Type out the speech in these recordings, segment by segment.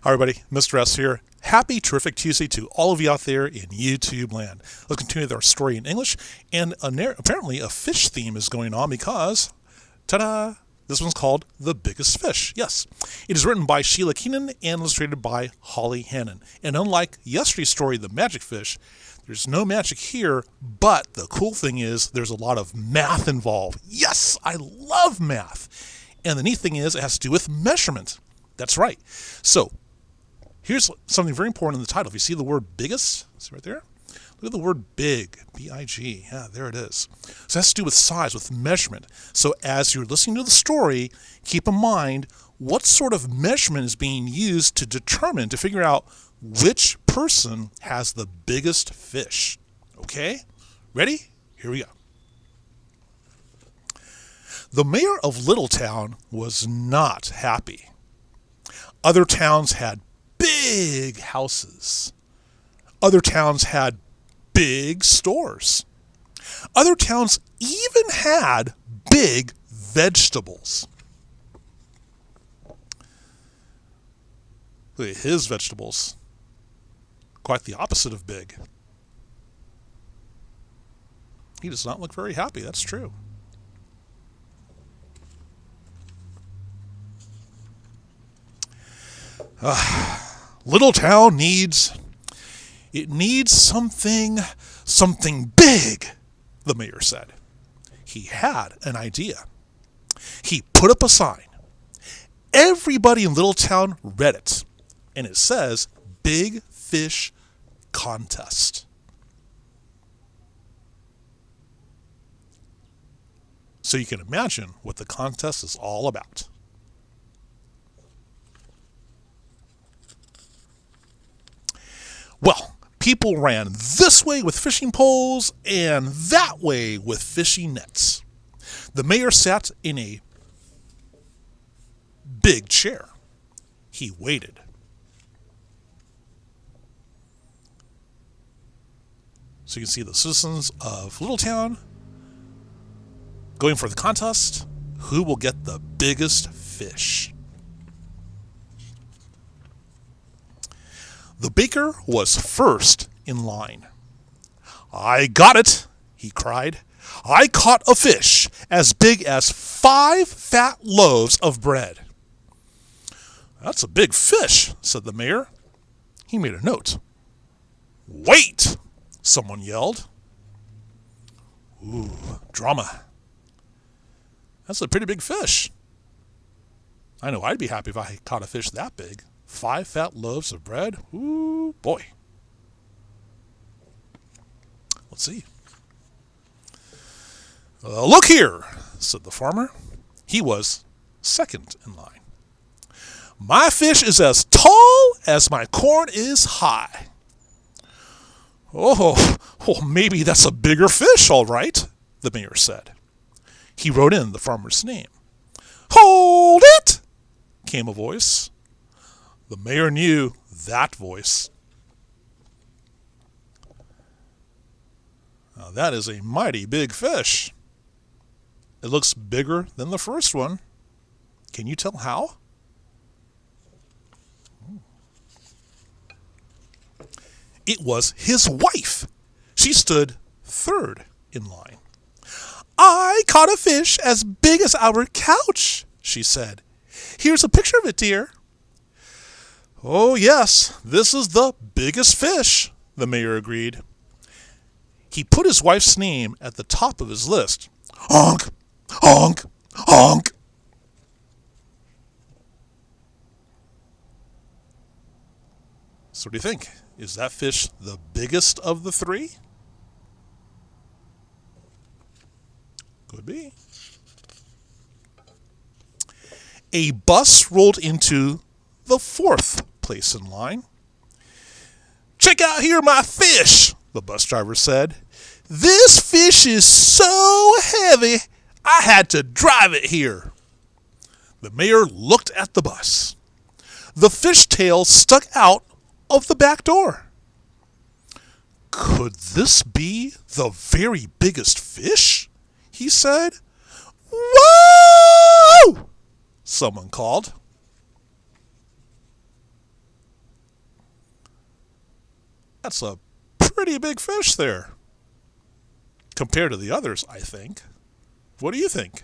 Hi everybody, Mr. S here. Happy terrific Tuesday to all of you out there in YouTube land. Let's continue with our story in English, and apparently a fish theme is going on because, ta-da, this one's called The Biggest Fish. Yes, it is written by Sheila Keenan and illustrated by Holly Hannon. And unlike yesterday's story, The Magic Fish, there's no magic here, but the cool thing is there's a lot of math involved. Yes, I love math. And the neat thing is it has to do with measurement. That's right. So here's something very important in the title. If you see the word biggest, see right there? Look at the word big, B-I-G. Yeah, there it is. So it has to do with size, with measurement. So as you're listening to the story, keep in mind what sort of measurement is being used to figure out which person has the biggest fish. Okay? Ready? Here we go. The mayor of Littletown was not happy. Other towns had big houses. Other towns had big stores. Other towns even had big vegetables. Look at his vegetables. Quite the opposite of big. He does not look very happy, that's true. Littletown needs something big, the mayor said. He had an idea. He put up a sign. Everybody in Littletown read it, and it says, Big Fish Contest. So you can imagine what the contest is all about. Well, people ran this way with fishing poles and that way with fishing nets. The mayor sat in a big chair. He waited. So you can see the citizens of Littletown going for the contest. Who will get the biggest fish? The baker was first in line. I got it, he cried. I caught a fish as big as 5 fat loaves of bread. That's a big fish, said the mayor. He made a note. Wait, someone yelled. Ooh, drama. That's a pretty big fish. I know I'd be happy if I caught a fish that big. 5 fat loaves of bread? Ooh, boy. Let's see. Look here, said the farmer. He was second in line. My fish is as tall as my corn is high. Oh, well, maybe that's a bigger fish, all right, the mayor said. He wrote in the farmer's name. Hold it, came a voice. The mayor knew that voice. Now that is a mighty big fish. It looks bigger than the first one. Can you tell how? It was his wife. She stood third in line. I caught a fish as big as our couch, she said. Here's a picture of it, dear. Oh, yes, this is the biggest fish, the mayor agreed. He put his wife's name at the top of his list. Honk, honk, honk. So what do you think? Is that fish the biggest of the three? Could be. A bus rolled into the fourth place in line. Check out here my fish, the bus driver said. This fish is so heavy, I had to drive it here. The mayor looked at the bus. The fish tail stuck out of the back door. Could this be the very biggest fish? He said. Whoa! Someone called. That's a pretty big fish there. Compared to the others, I think. What do you think?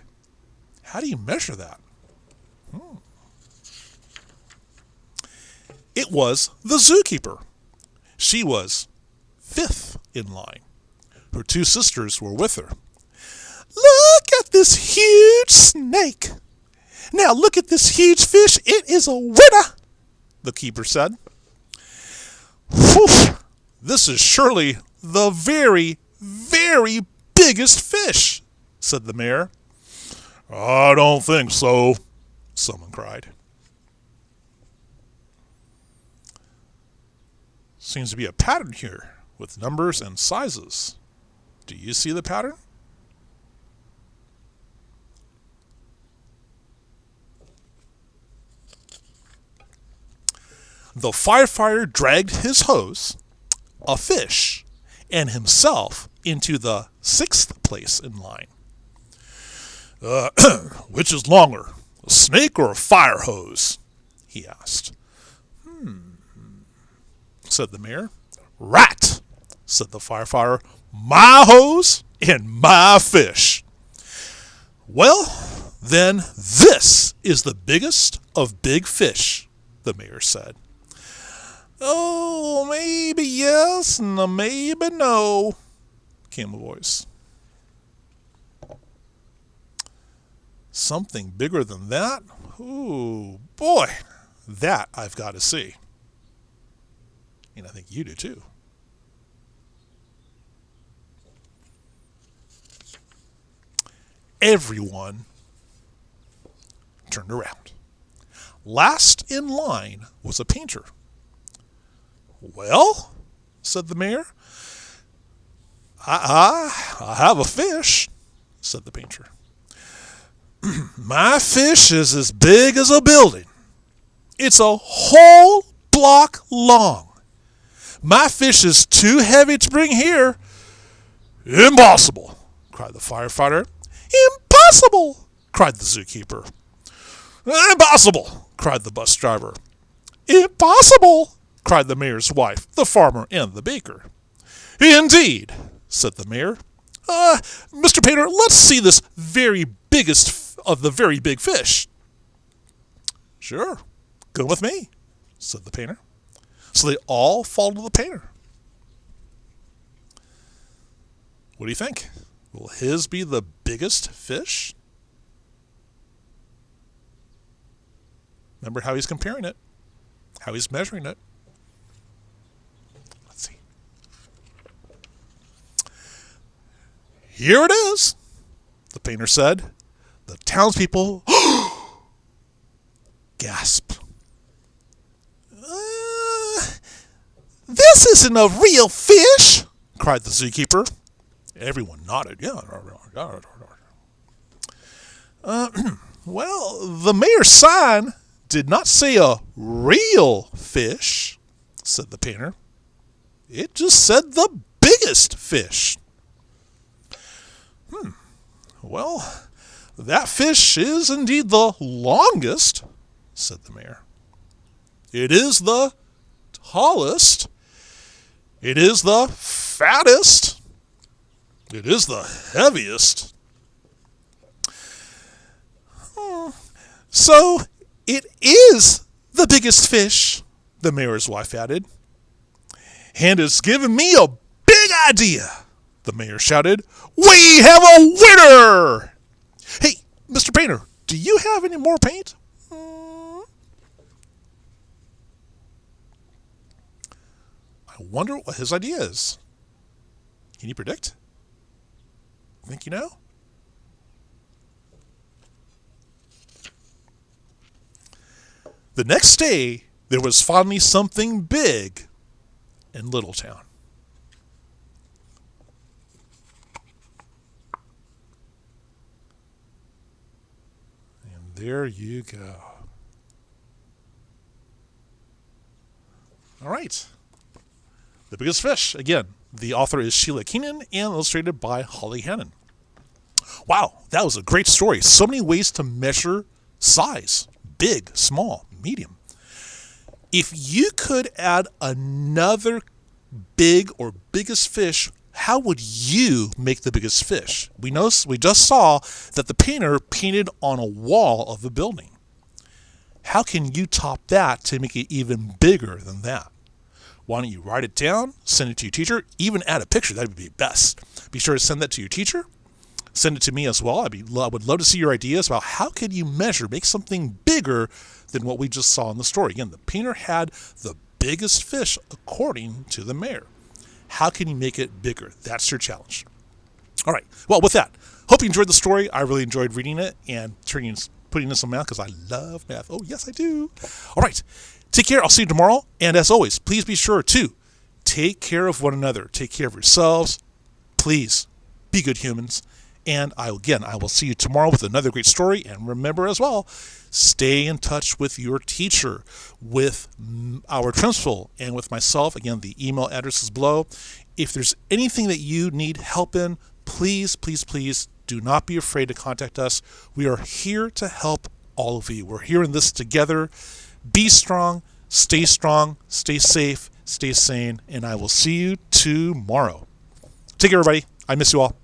How do you measure that? It was the zookeeper. She was fifth in line. Her two sisters were with her. Look at this huge snake. Now look at this huge fish. It is a winner, the keeper said. Whew, this is surely the very, very biggest fish, said the mayor. I don't think so, someone cried. Seems to be a pattern here with numbers and sizes. Do you see the pattern? The firefighter dragged his hose, a fish, and himself into the sixth place in line. Which is longer, a snake or a fire hose? He asked. Said the mayor. Right, said the firefighter. My hose and my fish. Well, then this is the biggest of big fish, the mayor said. Oh, maybe yes and maybe no, came a voice. Something bigger than that? Ooh, boy, that I've got to see. And I think you do too. Everyone turned around. Last in line was a painter. Well, said the mayor. I have a fish, said the painter. My fish is as big as a building. It's a whole block long. My fish is too heavy to bring here. Impossible, cried the firefighter. Impossible, cried the zookeeper. Impossible, cried the bus driver. Impossible, cried the mayor's wife, the farmer, and the baker. Indeed, said the mayor. Mr. Painter, let's see this very biggest of the very big fish. Sure, go with me, said the painter. So they all followed the painter. What do you think? Will his be the biggest fish? Remember how he's comparing it, how he's measuring it. Let's see. Here it is, the painter said. The townspeople gasped. This isn't a real fish, cried the zookeeper. Everyone nodded. Yeah. Well, the mayor's sign did not say a real fish, said the painter. It just said the biggest fish. Well, that fish is indeed the longest, said the mayor. It is the tallest. It is the fattest. It is the heaviest. So it is the biggest fish, the mayor's wife added. And it's given me a big idea, the mayor shouted. We have a winner! Hey, Mr. Painter, do you have any more paint? I wonder what his idea is. Can you predict? Think you know? The next day, there was finally something big in Littletown. And there you go. All right. The Biggest Fish. Again, the author is Sheila Keenan and illustrated by Holly Hannon. Wow, that was a great story. So many ways to measure size. Big, small, medium. If you could add another big or biggest fish, how would you make the biggest fish? We just saw that the painter painted on a wall of a building. How can you top that to make it even bigger than that? Why don't you write it down, send it to your teacher, even add a picture? That would be best. Be sure to send that to your teacher. Send it to me as well. I would love to see your ideas about how can you make something bigger than what we just saw in the story. Again, the painter had the biggest fish according to the mayor. How can you make it bigger? That's your challenge. All right. Well, with that, hope you enjoyed the story. I really enjoyed reading it and putting in some math because I love math. Oh, yes, I do. All right. Take care. I'll see you tomorrow. And as always, please be sure to take care of one another. Take care of yourselves. Please be good humans. And I will see you tomorrow with another great story. And remember as well, stay in touch with your teacher, with our principal, and with myself. Again, the email address is below. If there's anything that you need help in, please, please, please do not be afraid to contact us. We are here to help all of you. We're here in this together. Be strong, stay safe, stay sane, and I will see you tomorrow. Take care, everybody. I miss you all.